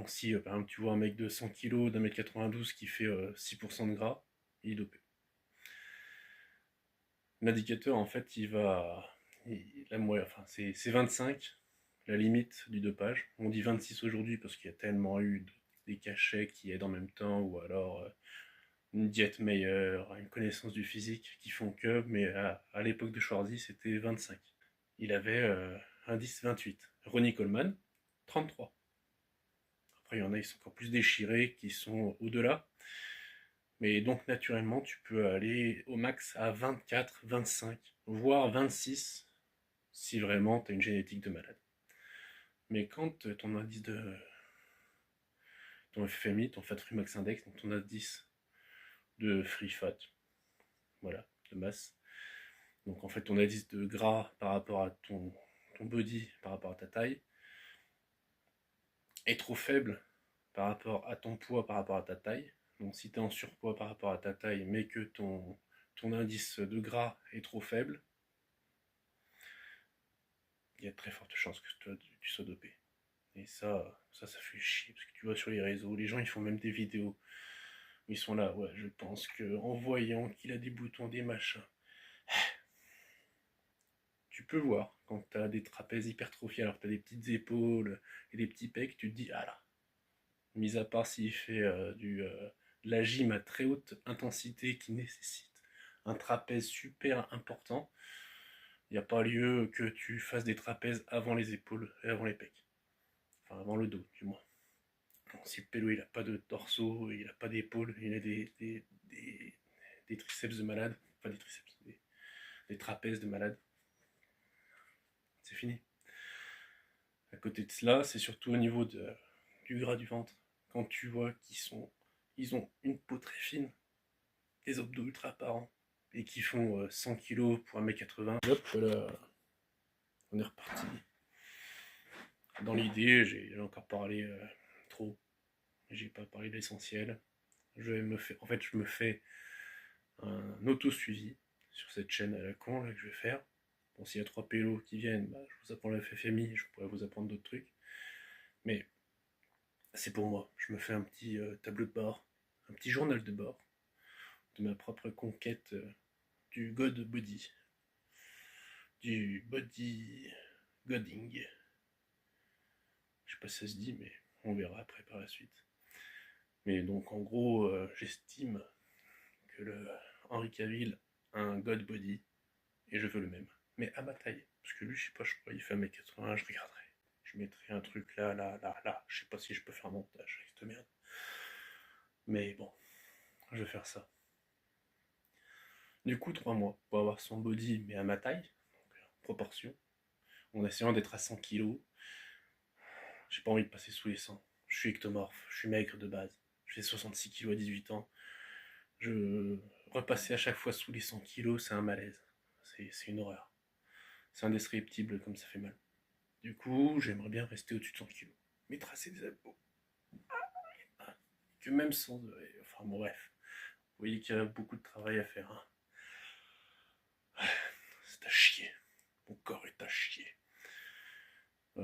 Donc si par exemple tu vois un mec de 100 kg, d'un mètre 92 qui fait 6% de gras, il est dopé. L'indicateur en fait enfin, c'est 25, la limite du dopage. On dit 26 aujourd'hui parce qu'il y a tellement eu des cachets qui aident en même temps, ou alors une diète meilleure, une connaissance du physique qui font que, mais à l'époque de Schwarzy c'était 25. Il avait indice 28. Ronnie Coleman, 33. Après, il y en a, ils sont encore plus déchirés, qui sont au-delà. Mais donc, naturellement, tu peux aller au max à 24, 25, voire 26, si vraiment tu as une génétique de malade. Mais quand ton indice ton FMI, ton Fat Free Max Index, donc ton indice de free fat, voilà, de masse, donc en fait ton indice de gras par rapport à ton body, par rapport à ta taille, est trop faible par rapport à ton poids, par rapport à ta taille. Donc si tu es en surpoids par rapport à ta taille, mais que ton indice de gras est trop faible, il y a de très fortes chances que tu sois dopé. Et ça fait chier, parce que tu vois sur les réseaux, les gens ils font même des vidéos où ils sont là, ouais, je pense que en voyant qu'il a des boutons, des machins, tu peux voir quand tu as des trapèzes hypertrophiés alors que tu as des petites épaules et des petits pecs, tu te dis, ah là, mis à part s'il fait de la gym à très haute intensité qui nécessite un trapèze super important, il n'y a pas lieu que tu fasses des trapèzes avant les épaules et avant les pecs. Enfin, avant le dos, du moins. Si le pélo il a pas de torso, il a pas d'épaule, il a des triceps de malade, enfin des triceps, des trapèzes de malade, c'est fini. À côté de cela, c'est surtout au niveau du gras du ventre. Quand tu vois ils ont une peau très fine, des abdos ultra apparents, et qui font 100 kg pour 1m80, hop là, on est reparti. Dans l'idée, j'ai encore parlé trop, j'ai pas parlé de l'essentiel. En fait, je me fais un auto-suivi sur cette chaîne à la con là, que je vais faire. Bon, s'il y a 3 pélos qui viennent, bah, je vous apprends le FFMI, je pourrais vous apprendre d'autres trucs. Mais c'est pour moi. Je me fais un petit tableau de bord, un petit journal de bord de ma propre conquête du God Body, du Body Godding. Je sais pas si ça se dit, mais on verra après par la suite. Mais donc en gros, j'estime que le Henri Cavill a un God Body et je veux le même. Mais à ma taille. Parce que lui, je sais pas, je crois qu'il fait 1m80, je regarderai. Je mettrai un truc là, là, là, là. Je sais pas si je peux faire un montage avec cette merde. Mais bon, je vais faire ça. Du coup, 3 mois pour avoir son body, mais à ma taille, donc, proportion, en essayant d'être à 100 kg. J'ai pas envie de passer sous les 100. Je suis ectomorphe, je suis maigre de base. Je fais 66 kg à 18 ans. Repasser à chaque fois sous les 100 kg, c'est un malaise. C'est une horreur. C'est indescriptible comme ça fait mal. Du coup, j'aimerais bien rester au-dessus de 100 kg. Mais tracer des abdos. Que même sans... Enfin bon, bref. Vous voyez qu'il y a beaucoup de travail à faire. Hein. C'est à chier. Mon corps est à chier.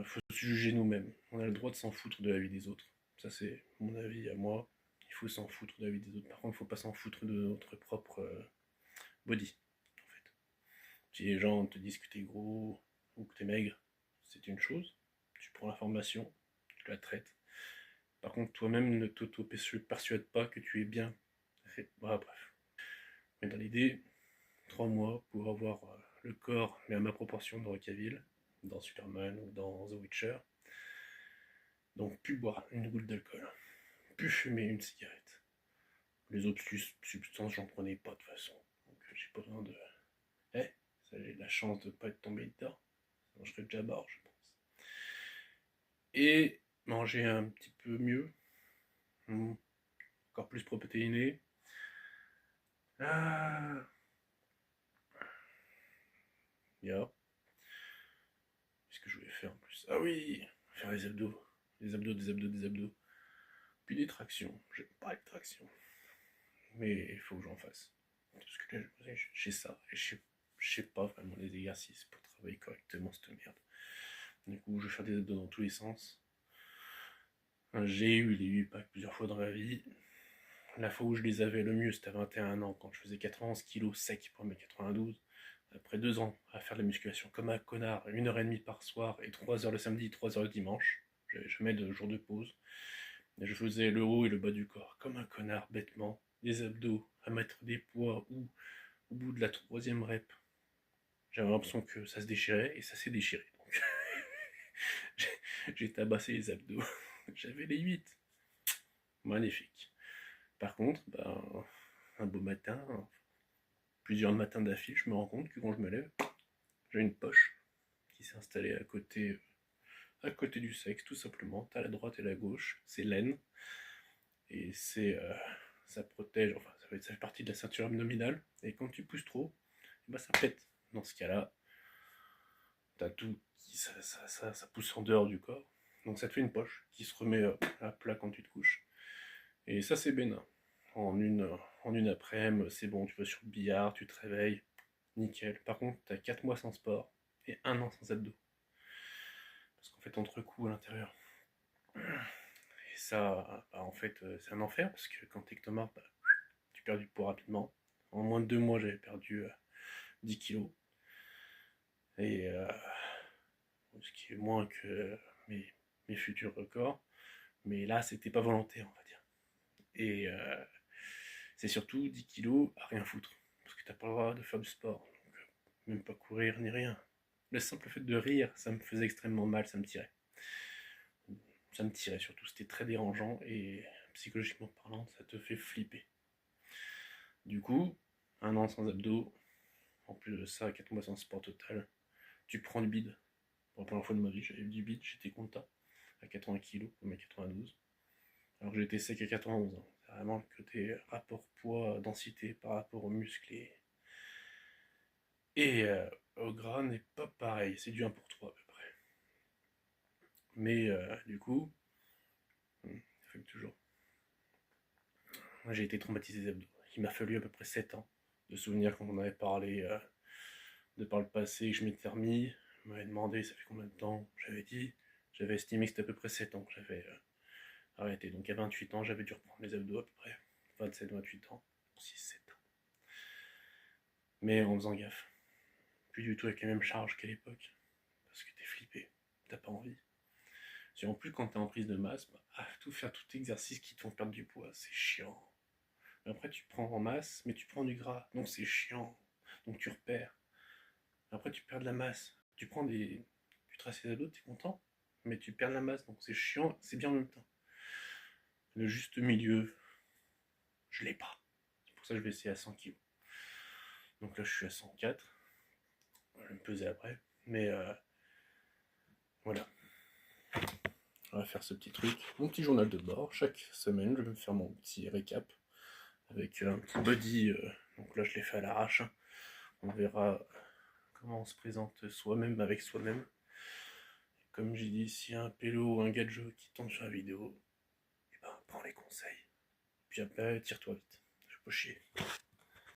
Faut se juger nous-mêmes. On a le droit de s'en foutre de la vie des autres. Ça, c'est mon avis à moi. Il faut s'en foutre de la vie des autres. Par contre, il faut pas s'en foutre de notre propre body. En fait. Si les gens te disent que t'es gros ou que t'es maigre, c'est une chose. Tu prends l'information, tu la traites. Par contre, toi-même, ne t'auto-persuade pas que tu es bien. Bah, bref. Mais dans l'idée, 3 mois pour avoir le corps, mais à ma proportion de Cavill, dans Superman ou dans The Witcher. Donc, plus boire une goutte d'alcool, plus fumer une cigarette. Les autres substances, j'en prenais pas de toute façon. Donc, j'ai pas besoin de. Eh, j'ai de la chance de pas être tombé dedans. Sinon, je serais déjà mort, je pense. Et manger un petit peu mieux. Encore plus protéiné. Ah. Yeah. Qu'est-ce que je voulais faire en plus? Ah oui, faire des abdos. Des abdos, des abdos, des abdos. Puis des tractions. J'aime pas les tractions. Mais il faut que j'en fasse. Parce que là, j'ai ça. Et je sais pas vraiment les exercices pour travailler correctement cette merde. Du coup, je vais faire des abdos dans tous les sens. J'ai eu les 8 packs plusieurs fois dans ma vie. La fois où je les avais le mieux, c'était à 21 ans, quand je faisais 91 kilos sec pour mes 92. Après 2 ans à faire de la musculation comme un connard, 1h30 par soir et 3 heures le samedi, 3 heures le dimanche. J'avais jamais de jour de pause. Et je faisais le haut et le bas du corps comme un connard, bêtement. Des abdos, à mettre des poids ou au bout de la 3e rep, j'avais l'impression que ça se déchirait et ça s'est déchiré. Donc j'ai tabassé les abdos. J'avais les 8. Magnifique. Par contre, ben, un beau matin, plusieurs matins d'affilée, je me rends compte que quand je me lève, j'ai une poche qui s'est installée à côté du sexe, tout simplement. T'as la droite et la gauche, c'est l'aine. Et ça protège, enfin, ça fait partie de la ceinture abdominale. Et quand tu pousses trop, bah, ça pète. Dans ce cas-là, t'as tout qui ça pousse en dehors du corps. Donc ça te fait une poche qui se remet à plat quand tu te couches. Et ça, c'est bénin. En une, en une après-midi, c'est bon, tu vas sur le billard, tu te réveilles, nickel. Par contre, t'as 4 mois sans sport et 1 an sans abdos. Parce qu'en fait, on te recoue à l'intérieur. Et ça, bah, en fait, c'est un enfer parce que quand t'es ectomorphe, bah, tu perds du poids rapidement. En moins de 2 mois, j'avais perdu 10 kilos. Et ce qui est moins que mes futurs records. Mais là, c'était pas volontaire, on va dire. Et c'est surtout 10 kilos à rien foutre. Parce que t'as pas le droit de faire du sport. Donc, même pas courir ni rien. Le simple fait de rire, ça me faisait extrêmement mal, ça me tirait. Ça me tirait surtout, c'était très dérangeant et psychologiquement parlant, ça te fait flipper. Du coup, 1 an sans abdos, en plus de ça, 4 mois sans sport total, tu prends du bide. Pour la première fois de ma vie, j'avais du bide, j'étais content, à 80 kg pour mes 92. Alors que j'étais sec à 91 ans. C'est vraiment le côté rapport poids-densité par rapport aux muscles et au gras n'est pas pareil, c'est du 1 pour 3 à peu près. Mais du coup, ça fait toujours. Moi, j'ai été traumatisé des abdos. Il m'a fallu à peu près 7 ans de souvenirs quand on avait parlé de par le passé que je m'étais remis. On m'avait demandé ça fait combien de temps. J'avais estimé que c'était à peu près 7 ans que j'avais arrêté. Donc à 28 ans, j'avais dû reprendre les abdos à peu près. 27-28 ans. 6-7 ans. Mais en faisant gaffe. Plus du tout avec les mêmes charges qu'à l'époque. Parce que t'es flippé. T'as pas envie. Et en plus, quand t'es en prise de masse, bah, tout faire tout exercice qui te font perdre du poids, c'est chiant. Après, tu prends en masse, mais tu prends du gras, donc c'est chiant. Donc tu repères. Après, tu perds de la masse. Tu traces les abdos, t'es content, mais tu perds de la masse, donc c'est chiant, c'est bien en même temps. Le juste milieu, je l'ai pas. C'est pour ça que je vais essayer à 100 kg. Donc là, je suis à 104. Je vais me peser après. Mais voilà. On va faire ce petit truc. Mon petit journal de bord. Chaque semaine, je vais me faire mon petit récap avec un petit body. Donc là, je l'ai fait à l'arrache. On verra comment on se présente soi-même avec soi-même. Comme j'ai dit, s'il y a un pélo ou un gadget qui tombe sur la vidéo, eh ben, prends les conseils. Puis après, tire-toi vite. Je peux chier.